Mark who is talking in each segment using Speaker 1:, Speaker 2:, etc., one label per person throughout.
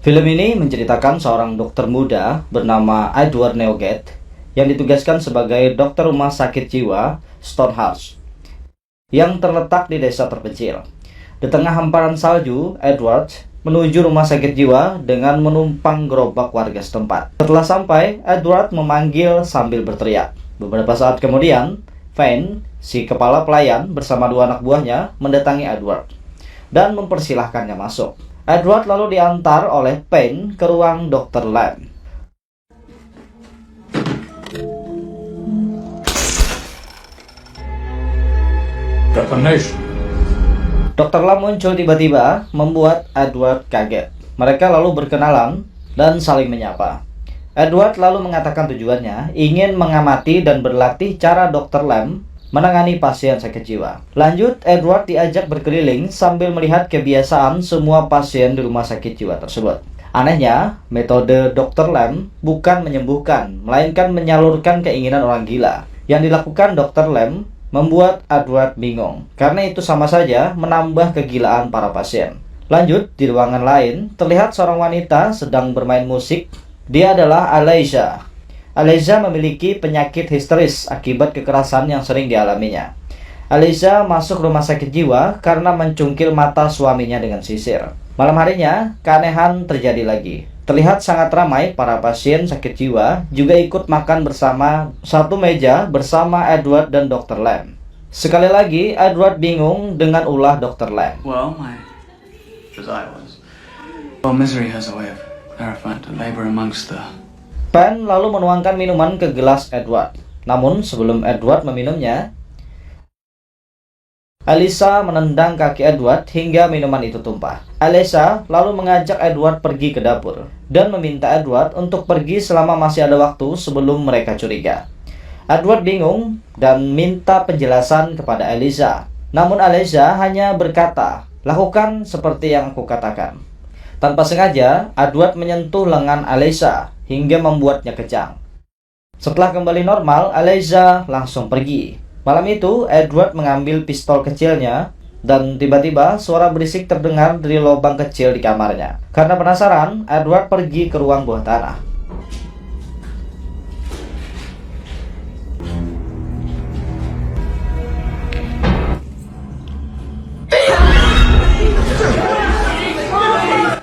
Speaker 1: Film ini menceritakan seorang dokter muda bernama Edward Newgate yang ditugaskan sebagai dokter rumah sakit jiwa Stonehenge yang terletak di desa terpencil. Di tengah hamparan salju, Edward menuju rumah sakit jiwa dengan menumpang gerobak warga setempat. Setelah sampai, Edward memanggil sambil berteriak. Beberapa saat kemudian, Fane, si kepala pelayan bersama dua anak buahnya mendatangi Edward dan mempersilahkannya masuk. Edward lalu diantar oleh Fane ke ruang Dr. Lamb. Dr. Lamb muncul tiba-tiba membuat Edward kaget. Mereka lalu berkenalan dan saling menyapa. Edward lalu mengatakan tujuannya ingin mengamati dan berlatih cara Dr. Lamb menangani pasien sakit jiwa. Lanjut, Edward diajak berkeliling sambil melihat kebiasaan semua pasien di rumah sakit jiwa tersebut. Anehnya, metode Dr. Lamb bukan menyembuhkan, melainkan menyalurkan keinginan orang gila. Yang dilakukan Dr. Lamb membuat Edward bingung, karena itu sama saja menambah kegilaan para pasien. Lanjut, di ruangan lain, terlihat seorang wanita sedang bermain musik. Dia adalah Alicia. Alicia memiliki penyakit histeris akibat kekerasan yang sering dialaminya. Alicia masuk rumah sakit jiwa karena mencungkil mata suaminya dengan sisir. Malam harinya, keanehan terjadi lagi. Terlihat sangat ramai para pasien sakit jiwa juga ikut makan bersama satu meja bersama Edward dan Dr. Lamb. Sekali lagi, Edward bingung dengan ulah Dr. Lamb.
Speaker 2: Misery has a way of clarifying to labor amongst the...
Speaker 1: Fane lalu menuangkan minuman ke gelas Edward. Namun sebelum Edward meminumnya, Alicia menendang kaki Edward hingga minuman itu tumpah. Alicia lalu mengajak Edward pergi ke dapur dan meminta Edward untuk pergi selama masih ada waktu sebelum mereka curiga. Edward bingung dan minta penjelasan kepada Alicia. Namun Alicia hanya berkata, "Lakukan seperti yang aku katakan." Tanpa sengaja, Edward menyentuh lengan Alicia hingga membuatnya kejang. Setelah kembali normal, Alicia langsung pergi. Malam itu, Edward mengambil pistol kecilnya dan tiba-tiba suara berisik terdengar dari lubang kecil di kamarnya. Karena penasaran, Edward pergi ke ruang bawah tanah.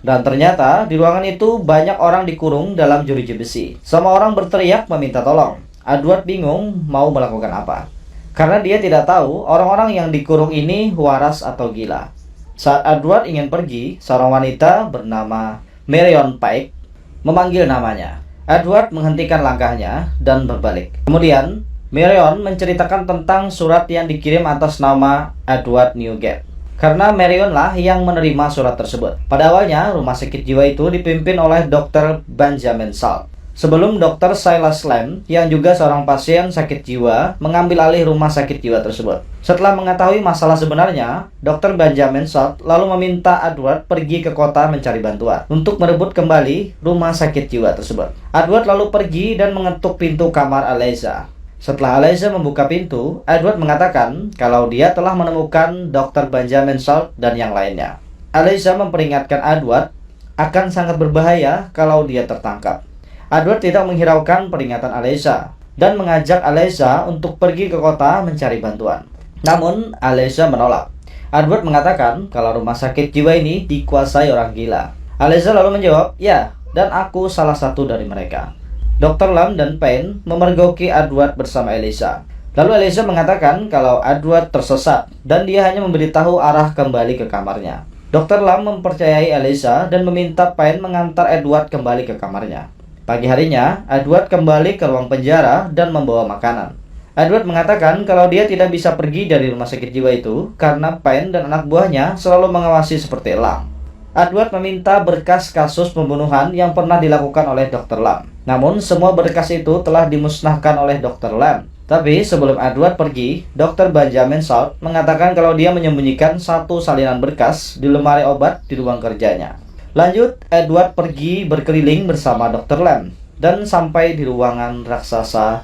Speaker 1: Dan ternyata di ruangan itu banyak orang dikurung dalam jeruji besi. Semua orang berteriak meminta tolong. Edward bingung mau melakukan apa, karena dia tidak tahu orang-orang yang dikurung ini waras atau gila. Saat Edward ingin pergi, seorang wanita bernama Marion Pike memanggil namanya. Edward menghentikan langkahnya dan berbalik. Kemudian, Marion menceritakan tentang surat yang dikirim atas nama Edward Newgate. Karena Marion lah yang menerima surat tersebut. Pada awalnya, rumah sakit jiwa itu dipimpin oleh Dr. Benjamin Salt. Sebelum Dr. Silas Lamb, yang juga seorang pasien sakit jiwa, mengambil alih rumah sakit jiwa tersebut. Setelah mengetahui masalah sebenarnya, Dr. Benjamin Salt lalu meminta Edward pergi ke kota mencari bantuan untuk merebut kembali rumah sakit jiwa tersebut. Edward lalu pergi dan mengetuk pintu kamar Alicia. Setelah Alicia membuka pintu, Edward mengatakan kalau dia telah menemukan Dr. Benjamin Salt dan yang lainnya. Alicia memperingatkan Edward akan sangat berbahaya kalau dia tertangkap. Edward tidak menghiraukan peringatan Alicia dan mengajak Alicia untuk pergi ke kota mencari bantuan. Namun, Alicia menolak. Edward mengatakan kalau rumah sakit jiwa ini dikuasai orang gila. Alicia lalu menjawab, "Ya, dan aku salah satu dari mereka." Dr. Lamb dan Fane memergoki Edward bersama Alicia. Lalu Alicia mengatakan kalau Edward tersesat dan dia hanya memberitahu arah kembali ke kamarnya. Dr. Lamb mempercayai Alicia dan meminta Fane mengantar Edward kembali ke kamarnya. Pagi harinya, Edward kembali ke ruang penjara dan membawa makanan. Edward mengatakan kalau dia tidak bisa pergi dari rumah sakit jiwa itu karena Fane dan anak buahnya selalu mengawasi seperti elang. Edward meminta berkas kasus pembunuhan yang pernah dilakukan oleh Dr. Lamb. Namun, semua berkas itu telah dimusnahkan oleh Dr. Lamb. Tapi sebelum Edward pergi, Dr. Benjamin Salt mengatakan kalau dia menyembunyikan satu salinan berkas di lemari obat di ruang kerjanya. Lanjut, Edward pergi berkeliling bersama Dr. Lamb dan sampai di ruangan raksasa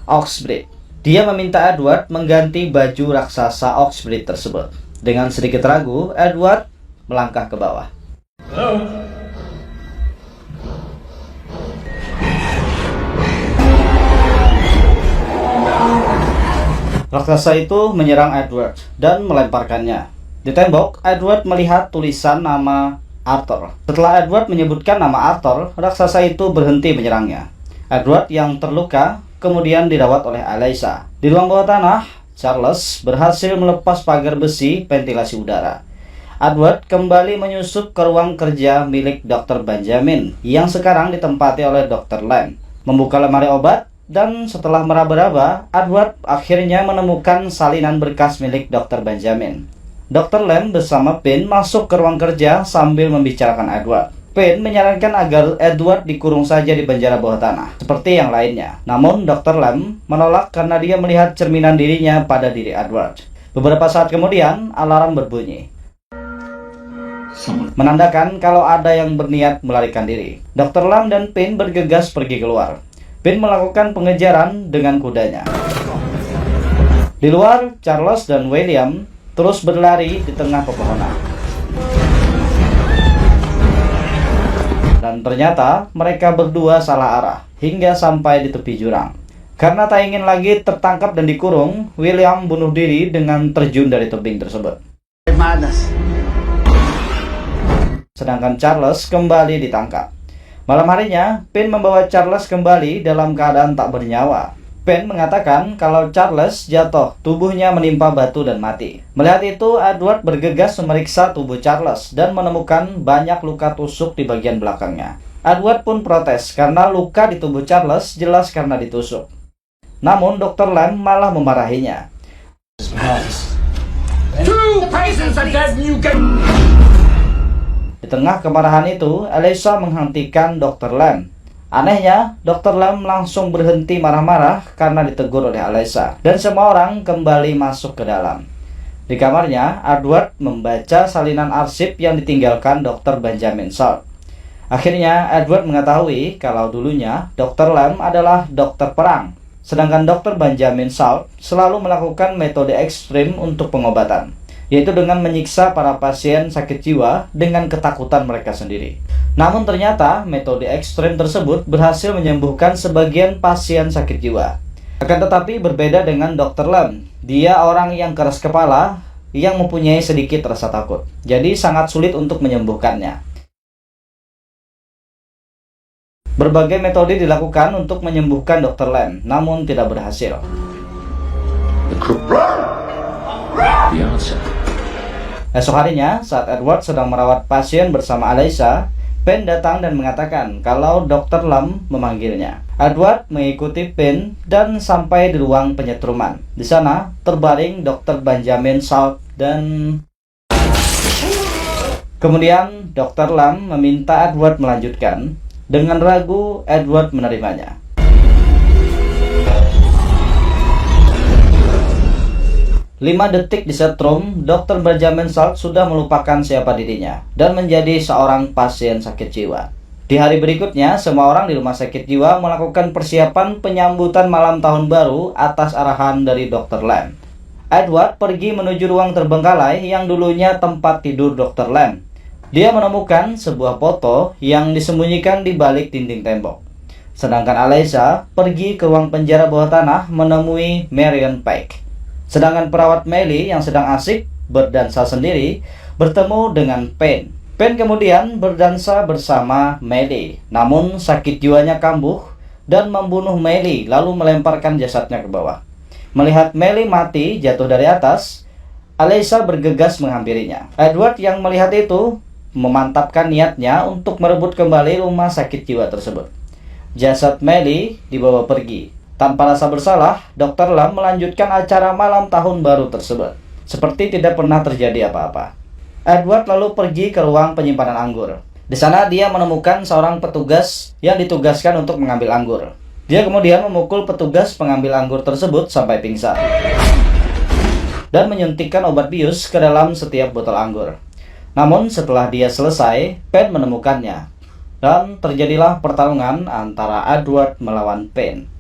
Speaker 1: Oxbridge. Dia meminta Edward mengganti baju raksasa Oxbridge tersebut. Dengan sedikit ragu, Edward melangkah ke bawah.
Speaker 3: Hello?
Speaker 1: Raksasa itu menyerang Edward dan melemparkannya. Di tembok, Edward melihat tulisan nama Arthur. Setelah Edward menyebutkan nama Arthur, raksasa itu berhenti menyerangnya. Edward yang terluka kemudian dirawat oleh Alyssa. Di ruang bawah tanah, Charles berhasil melepas pagar besi ventilasi udara. Edward kembali menyusup ke ruang kerja milik Dr. Benjamin yang sekarang ditempati oleh Dr. Lamb. Membuka lemari obat dan setelah meraba-raba, Edward akhirnya menemukan salinan berkas milik Dr. Benjamin. Dr. Lamb bersama Payne masuk ke ruang kerja sambil membicarakan Edward. Payne menyarankan agar Edward dikurung saja di penjara bawah tanah, seperti yang lainnya. Namun Dr. Lamb menolak karena dia melihat cerminan dirinya pada diri Edward. Beberapa saat kemudian, alarm berbunyi, menandakan kalau ada yang berniat melarikan diri. Dr. Lamb dan Payne bergegas pergi keluar. Payne melakukan pengejaran dengan kudanya. Di luar, Charles dan William terus berlari di tengah pepohonan. Dan ternyata mereka berdua salah arah hingga sampai di tepi jurang. Karena tak ingin lagi tertangkap dan dikurung, William bunuh diri dengan terjun dari tebing tersebut. Sedangkan Charles kembali ditangkap. Malam harinya, Payne membawa Charles kembali dalam keadaan tak bernyawa. Payne mengatakan kalau Charles jatuh, tubuhnya menimpa batu dan mati. Melihat itu, Edward bergegas memeriksa tubuh Charles dan menemukan banyak luka tusuk di bagian belakangnya. Edward pun protes karena luka di tubuh Charles jelas karena ditusuk. Namun Dr. Lamb malah memarahinya. Di tengah kemarahan itu, Alyssa menghentikan Dr. Lamb. Anehnya, Dr. Lamb langsung berhenti marah-marah karena ditegur oleh Alyssa, dan semua orang kembali masuk ke dalam. Di kamarnya, Edward membaca salinan arsip yang ditinggalkan Dr. Benjamin Salt. Akhirnya, Edward mengetahui kalau dulunya Dr. Lamb adalah dokter perang, sedangkan Dr. Benjamin Salt selalu melakukan metode ekstrim untuk pengobatan, yaitu dengan menyiksa para pasien sakit jiwa dengan ketakutan mereka sendiri. Namun ternyata metode ekstrem tersebut berhasil menyembuhkan sebagian pasien sakit jiwa. Akan tetapi berbeda dengan Dr. Lamb. Dia orang yang keras kepala, yang mempunyai sedikit rasa takut. Jadi sangat sulit untuk menyembuhkannya. Berbagai metode dilakukan untuk menyembuhkan Dr. Lamb, namun tidak berhasil. Esok harinya, saat Edward sedang merawat pasien bersama Alyssa, Payne datang dan mengatakan kalau Dr. Lamb memanggilnya. Edward mengikuti Payne dan sampai di ruang penyetruman. Di sana terbaring Dr. Benjamin Salt dan kemudian Dr. Lamb meminta Edward melanjutkan. Dengan ragu, Edward menerimanya. Lima detik disetrum, Dr. Benjamin Salt sudah melupakan siapa dirinya dan menjadi seorang pasien sakit jiwa. Di hari berikutnya, semua orang di rumah sakit jiwa melakukan persiapan penyambutan malam tahun baru atas arahan dari Dr. Lamb. Edward pergi menuju ruang terbengkalai yang dulunya tempat tidur Dr. Lamb. Dia menemukan sebuah foto yang disembunyikan di balik dinding tembok. Sedangkan Alyssa pergi ke ruang penjara bawah tanah menemui Marion Pike. Sedangkan perawat Melly yang sedang asik berdansa sendiri bertemu dengan Payne. Payne kemudian berdansa bersama Melly, namun sakit jiwanya kambuh dan membunuh Melly lalu melemparkan jasadnya ke bawah. Melihat Melly mati jatuh dari atas, Alyssa bergegas menghampirinya. Edward yang melihat itu memantapkan niatnya untuk merebut kembali rumah sakit jiwa tersebut. Jasad Melly dibawa pergi. Tanpa rasa bersalah, Dr. Lamb melanjutkan acara malam tahun baru tersebut, seperti tidak pernah terjadi apa-apa. Edward lalu pergi ke ruang penyimpanan anggur. Di sana dia menemukan seorang petugas yang ditugaskan untuk mengambil anggur. Dia kemudian memukul petugas pengambil anggur tersebut sampai pingsan dan menyuntikkan obat bius ke dalam setiap botol anggur. Namun setelah dia selesai, Payne menemukannya dan terjadilah pertarungan antara Edward melawan Payne.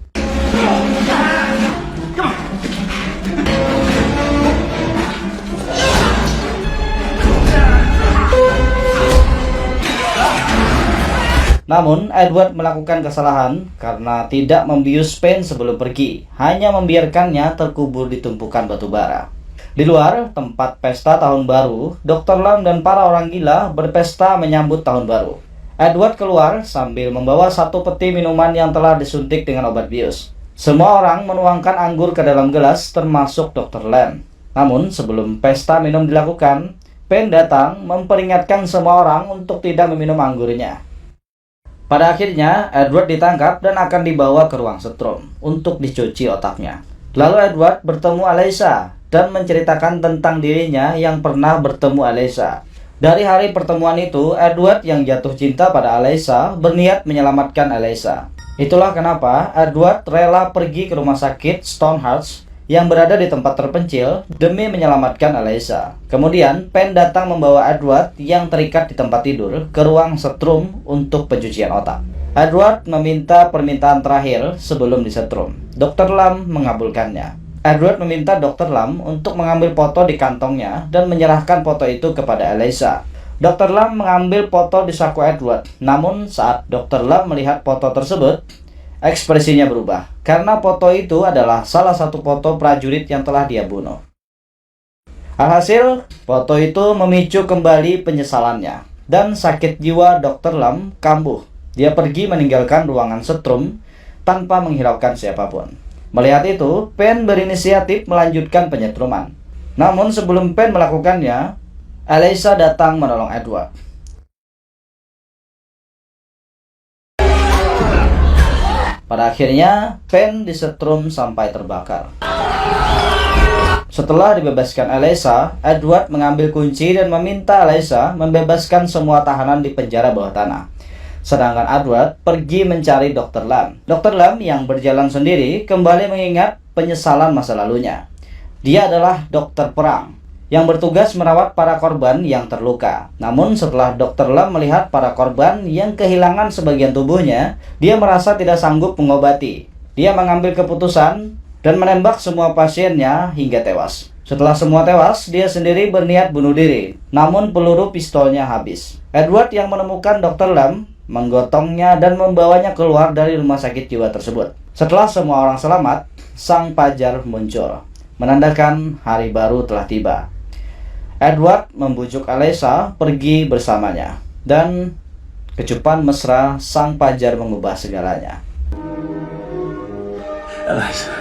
Speaker 1: Namun, Edward melakukan kesalahan karena tidak membius Pen sebelum pergi, hanya membiarkannya terkubur di tumpukan batu bara. Di luar tempat pesta tahun baru, Dr. Lam dan para orang gila berpesta menyambut tahun baru. Edward keluar sambil membawa satu peti minuman yang telah disuntik dengan obat bius. Semua orang menuangkan anggur ke dalam gelas, termasuk Dr. Lam. Namun, sebelum pesta minum dilakukan, Pen datang memperingatkan semua orang untuk tidak meminum anggurnya. Pada akhirnya, Edward ditangkap dan akan dibawa ke ruang setrum untuk dicuci otaknya. Lalu Edward bertemu Alyssa dan menceritakan tentang dirinya yang pernah bertemu Alyssa. Dari hari pertemuan itu, Edward yang jatuh cinta pada Alyssa berniat menyelamatkan Alyssa. Itulah kenapa Edward rela pergi ke rumah sakit Stonehearts yang berada di tempat terpencil demi menyelamatkan Alyssa. Kemudian, Pen datang membawa Edward yang terikat di tempat tidur ke ruang setrum untuk pencucian otak. Edward meminta permintaan terakhir sebelum disetrum. Dr. Lam mengabulkannya. Edward meminta Dr. Lam untuk mengambil foto di kantongnya dan menyerahkan foto itu kepada Alyssa. Dr. Lam mengambil foto di saku Edward. Namun, saat Dr. Lam melihat foto tersebut, ekspresinya berubah, karena foto itu adalah salah satu foto prajurit yang telah dia bunuh. Alhasil, foto itu memicu kembali penyesalannya, dan sakit jiwa Dr. Lam kambuh. Dia pergi meninggalkan ruangan setrum tanpa menghiraukan siapapun. Melihat itu, Pen berinisiatif melanjutkan penyetruman. Namun sebelum Pen melakukannya, Alyssa datang menolong Edward. Pada akhirnya, Pen disetrum sampai terbakar. Setelah dibebaskan Alyssa, Edward mengambil kunci dan meminta Alyssa membebaskan semua tahanan di penjara bawah tanah. Sedangkan Edward pergi mencari Dr. Lam. Dr. Lam yang berjalan sendiri kembali mengingat penyesalan masa lalunya. Dia adalah dokter perang yang bertugas merawat para korban yang terluka. Namun setelah Dr. Lam melihat para korban yang kehilangan sebagian tubuhnya, dia merasa tidak sanggup mengobati. Dia mengambil keputusan dan menembak semua pasiennya hingga tewas. Setelah semua tewas, dia sendiri berniat bunuh diri. Namun peluru pistolnya habis. Edward yang menemukan Dr. Lam menggotongnya dan membawanya keluar dari rumah sakit jiwa tersebut. Setelah semua orang selamat, sang pajar muncul, menandakan hari baru telah tiba. Edward membujuk Alyssa pergi bersamanya, dan kecupan mesra sang pajar mengubah segalanya.
Speaker 2: Alyssa.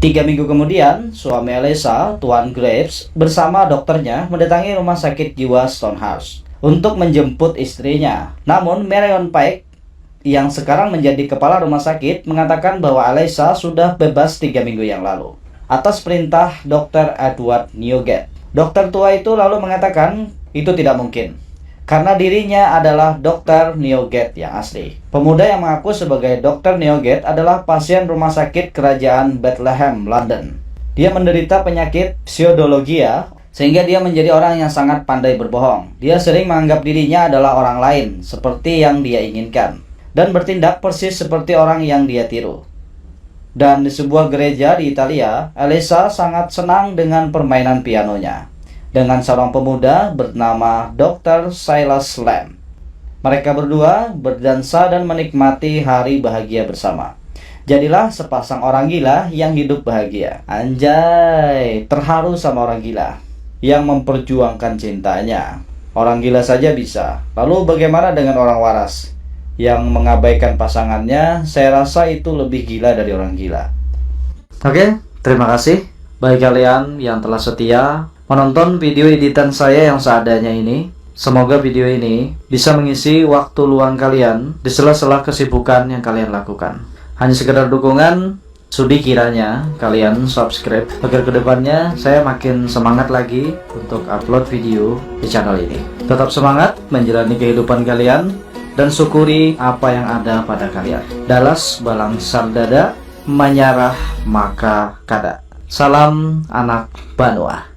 Speaker 1: 3 minggu kemudian, suami Alyssa, Tuan Graves, bersama dokternya mendatangi rumah sakit jiwa Stonehearts untuk menjemput istrinya. Namun Marion Pike yang sekarang menjadi kepala rumah sakit mengatakan bahwa Alyssa sudah bebas 3 minggu yang lalu atas perintah Dr. Edward Newgate. Dokter tua itu lalu mengatakan itu tidak mungkin, karena dirinya adalah Dr. Newgate yang asli. Pemuda yang mengaku sebagai Dr. Newgate adalah pasien rumah sakit kerajaan Bethlehem, London. Dia menderita penyakit pseudologia, sehingga dia menjadi orang yang sangat pandai berbohong. Dia sering menganggap dirinya adalah orang lain, seperti yang dia inginkan, dan bertindak persis seperti orang yang dia tiru. Dan di sebuah gereja di Italia, Alyssa sangat senang dengan permainan pianonya dengan seorang pemuda bernama Dr. Silas Lamb. Mereka berdua berdansa dan menikmati hari bahagia bersama. Jadilah sepasang orang gila yang hidup bahagia. Anjay, terharu sama orang gila yang memperjuangkan cintanya. Orang gila saja bisa. Lalu bagaimana dengan orang waras yang mengabaikan pasangannya? Saya rasa itu lebih gila dari orang gila. Oke, terima kasih bagi kalian yang telah setia menonton video editan saya yang seadanya ini. Semoga video ini bisa mengisi waktu luang kalian di sela-sela kesibukan yang kalian lakukan. Hanya sekedar dukungan, sudi kiranya kalian subscribe agar kedepannya saya makin semangat lagi untuk upload video di channel ini. Tetap semangat menjalani kehidupan kalian dan syukuri apa yang ada pada kalian. Dalas balang sardada, menyarah maka kada. Salam anak Banua.